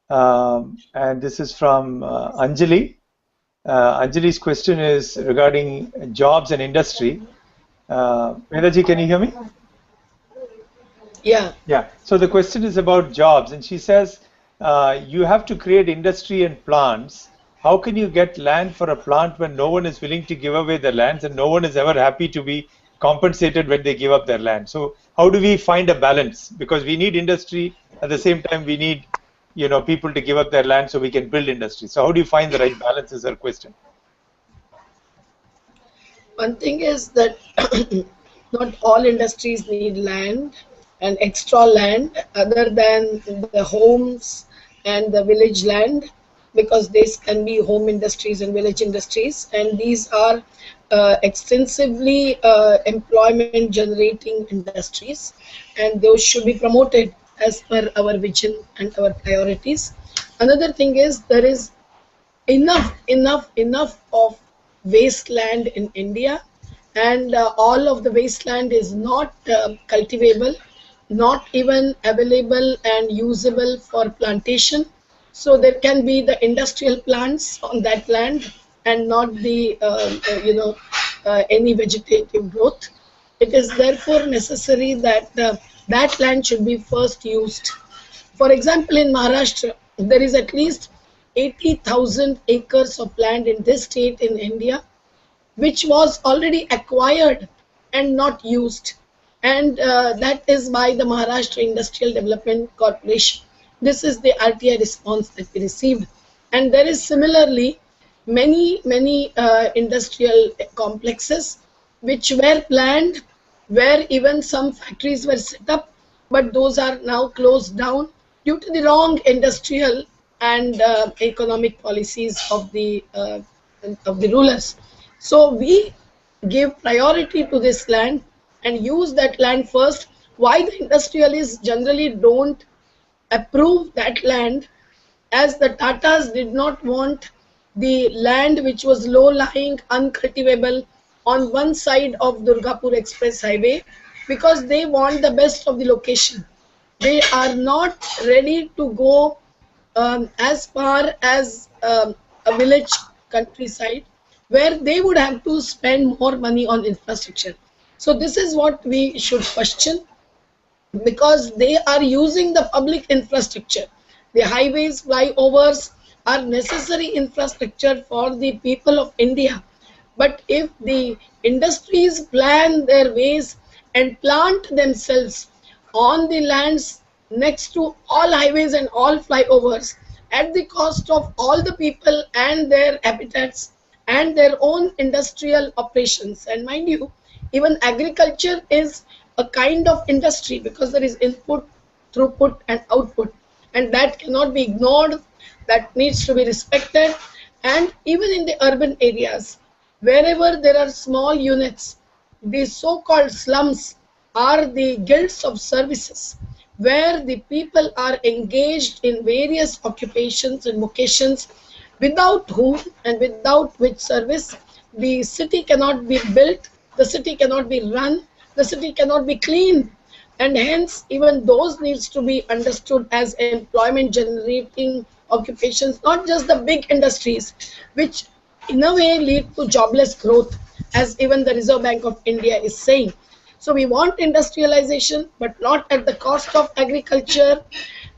And this is from Anjali. Anjali's question is regarding jobs and industry. Medha, can you hear me? Yeah. Yeah. So the question is about jobs, and she says you have to create industry and plants. How can you get land for a plant when no one is willing to give away their lands and no one is ever happy to be compensated when they give up their land? So how do we find a balance? Because we need industry, at the same time we need, people to give up their land so we can build industry. So how do you find the right balance is her question. One thing is that not all industries need land and extra land other than the homes and the village land, because these can be home industries and village industries, and these are extensively employment generating industries, and those should be promoted as per our vision and our priorities. Another thing is there is enough of wasteland in India, and all of the wasteland is not cultivable, not even available and usable for plantation. So there can be the industrial plants on that land and not the any vegetative growth. It is therefore necessary that that land should be first used. For example, in Maharashtra, there is at least 80,000 acres of land in this state in India, which was already acquired and not used. And that is by the Maharashtra Industrial Development Corporation. This is the RTI response that we received. And there is similarly many industrial complexes which were planned, where even some factories were set up, but those are now closed down due to the wrong industrial and economic policies of the rulers. So we give priority to this land and use that land first. Why the industrialists generally don't approve that land, as the Tatas did not want the land which was low-lying, uncultivable on one side of Durgapur Express Highway, because they want the best of the location. They are not ready to go as far as a village countryside, where they would have to spend more money on infrastructure. So this is what we should question, because they are using the public infrastructure. The highways, flyovers are necessary infrastructure for the people of India. But if the industries plan their ways and plant themselves on the lands next to all highways and all flyovers at the cost of all the people and their habitats and their own industrial operations, and mind you, even agriculture is a kind of industry, because there is input, throughput and output, and that cannot be ignored, that needs to be respected. And even in the urban areas, wherever there are small units, these so-called slums are the guilds of services, where the people are engaged in various occupations and vocations, without whom and without which service the city cannot be built, the city cannot be run, the city cannot be cleaned. And hence even those needs to be understood as employment generating occupations, not just the big industries which in a way lead to jobless growth, as even the Reserve Bank of India is saying. So we want industrialization, but not at the cost of agriculture,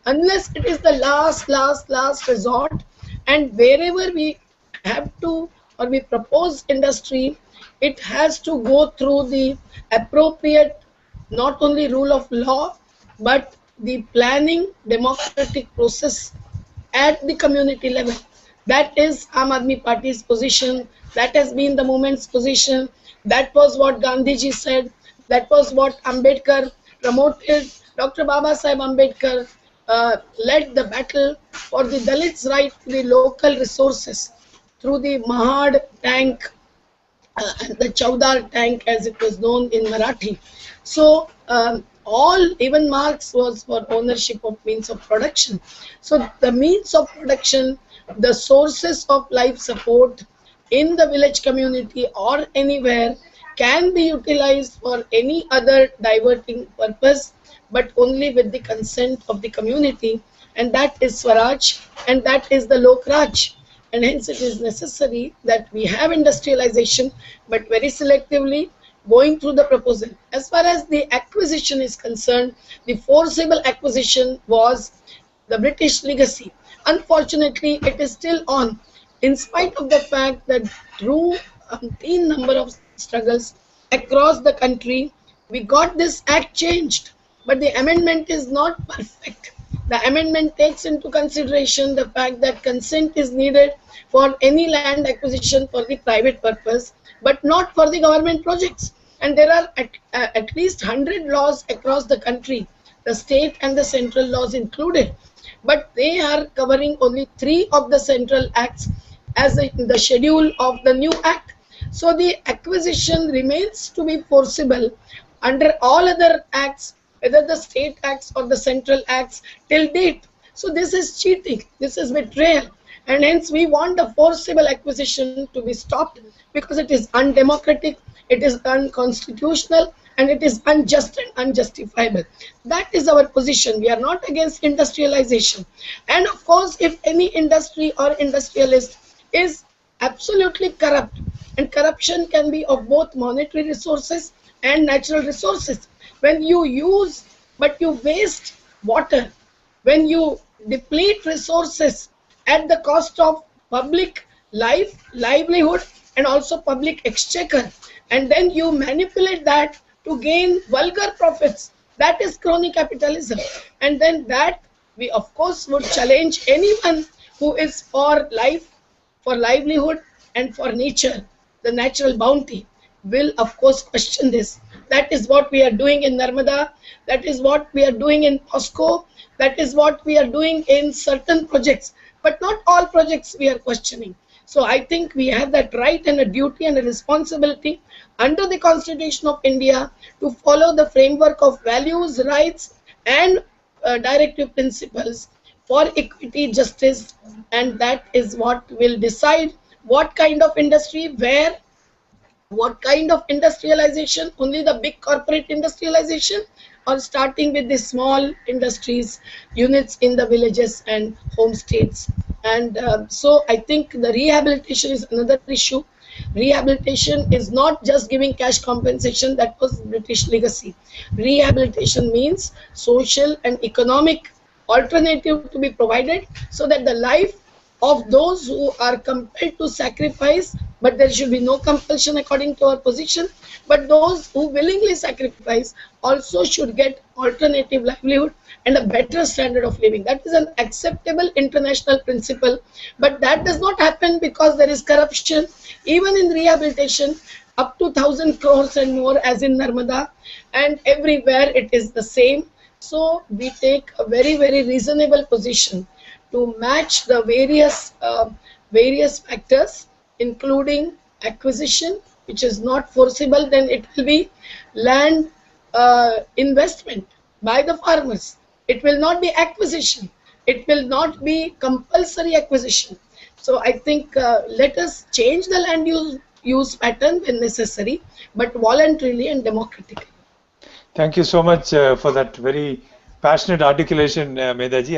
unless it is the last resort. And wherever we have to or we propose industry, it has to go through the appropriate, not only rule of law, but the planning democratic process at the community level. That is Aam Aadmi Party's position. That has been the movement's position. That was what Gandhiji said. That was what Ambedkar promoted. Dr. Baba Sahib Ambedkar led the battle for the Dalits' right to the local resources through the Mahad tank, the Chaudhar tank as it was known in Marathi. So all, even Marx was for ownership of means of production. So the means of production, the sources of life support in the village community or anywhere can be utilized for any other diverting purpose, but only with the consent of the community. and that is Swaraj, and that is the Lok Raj. And hence it is necessary that we have industrialization, but very selectively, going through the proposal. As far as the acquisition is concerned, the forcible acquisition was the British legacy. Unfortunately, it is still on, in spite of the fact that through umpteen number of struggles across the country, we got this act changed. But the amendment is not perfect. The amendment takes into consideration the fact that consent is needed for any land acquisition for the private purpose, but not for the government projects. And there are at least 100 laws across the country, the state and the central laws included, but they are covering only 3 of the central acts as in the schedule of the new act. So the acquisition remains to be forcible under all other acts, whether the state acts or the central acts till date. So this is cheating, this is betrayal, and hence we want the forcible acquisition to be stopped because it is undemocratic, it is unconstitutional, and it is unjust and unjustifiable. That is our position. We are not against industrialization. And of course, if any industry or industrialist is absolutely corrupt, and corruption can be of both monetary resources and natural resources. When you use but you waste water, when you deplete resources at the cost of public life, livelihood, and also public exchequer, and then you manipulate that to gain vulgar profits, that is crony capitalism. And then that we of course would challenge anyone who is for life, for livelihood, and for nature, the natural bounty, will of course question this. That is what we are doing in Narmada, that is what we are doing in POSCO, that is what we are doing in certain projects, but not all projects we are questioning. So I think we have that right and a duty and a responsibility under the Constitution of India to follow the framework of values, rights, and directive principles for equity, justice, and that is what will decide what kind of industry, where, what kind of industrialization, only the big corporate industrialization, or starting with the small industries, units in the villages and homestays. And so I think the rehabilitation is another issue. Rehabilitation is not just giving cash compensation, that was British legacy. Rehabilitation means social and economic alternative to be provided so that the life of those who are compelled to sacrifice, but there should be no compulsion according to our position, but those who willingly sacrifice also should get alternative livelihood and a better standard of living. That is an acceptable international principle, but that does not happen because there is corruption. Even in rehabilitation, up to 1,000 crores and more as in Narmada, and everywhere it is the same. So we take a very, very reasonable position to match the various factors, including acquisition, which is not forcible, then it will be land investment by the farmers. It will not be acquisition. It will not be compulsory acquisition. So I think let us change the land use pattern when necessary, but voluntarily and democratically. Thank you so much for that very passionate articulation, Medha ji.